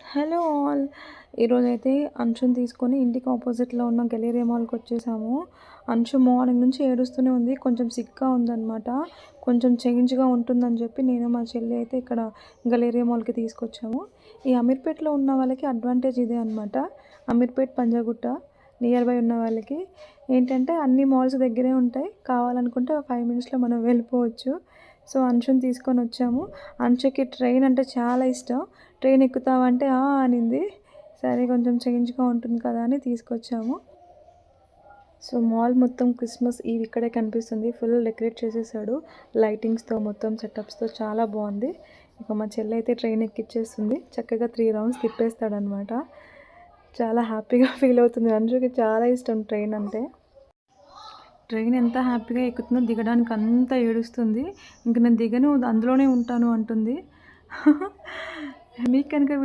Hello all. ఈరోజైతే అంశుని తీసుకొని ఇంటికి ఆపోజిట్‌లో ఉన్న గలేరియా మాల్‌కొచ్చేసాము. అంశు మార్నింగ్ నుంచి ఏడుస్తూనే ఉంది. కొంచెం సిక్‌గా ఉందనమాట. కొంచెం చేంజ్‌గా ఉంటుందని చెప్పి నేను మా చెల్లి అయితే ఇక్కడ గలేరియా మాల్‌కి తీసుకొచ్చాము. ఈ అమీర్పేట్‌లో ఉన్న వాళ్ళకి అడ్వాంటేజ్ ఇదే అనమాట. అమీర్పేట్, పంజాగుట్ట నియర్ బై ఉన్న వాళ్ళకి ఏంటంటే అన్ని మాల్స్ దగ్గరే ఉంటాయి. కావాలనుకుంటే ఒక 5 మినిట్స్‌లో మనం వెళ్ళిపోవచ్చు. సో, అంశుని తీసుకొనొచ్చాము. అంశుకి ట్రైన్ అంటే చాలా ఇష్టం. ట్రైన్ ఎక్కుతావా అంటే, "ఆ" అనింది. సరే కొంచెం చేంజ్‌గా ఉంటుంది కదా అని తీసుకొచ్చాము. సో, మాల్ మొత్తం క్రిస్మస్ ఈవ్ ఇక్కడే కనిపిస్తుంది. ఫుల్ డెకరేట్ చేసేసాడు. లైటింగ్స్‌తో మొత్తం సెటప్స్‌తో చాలా బావుంది. ఇక మా చెల్లయితే ట్రైన్ ఎక్కిచ్చేస్తుంది. చక్కగా 3 రౌండ్స్ తిప్పేస్తాడనమాట. చాలా హ్యాపీగా ఫీల్ అవుతుంది. అంశుకి చాలా ఇష్టం ట్రైన్ అంటే. ట్రైన్ ఎంత హ్యాపీగా ఎక్కుతుందో దిగడానికి అంత ఏడుస్తుంది. ఇంక నేను దిగను అందులోనే ఉంటాను అంటుంది. మీకు కనుక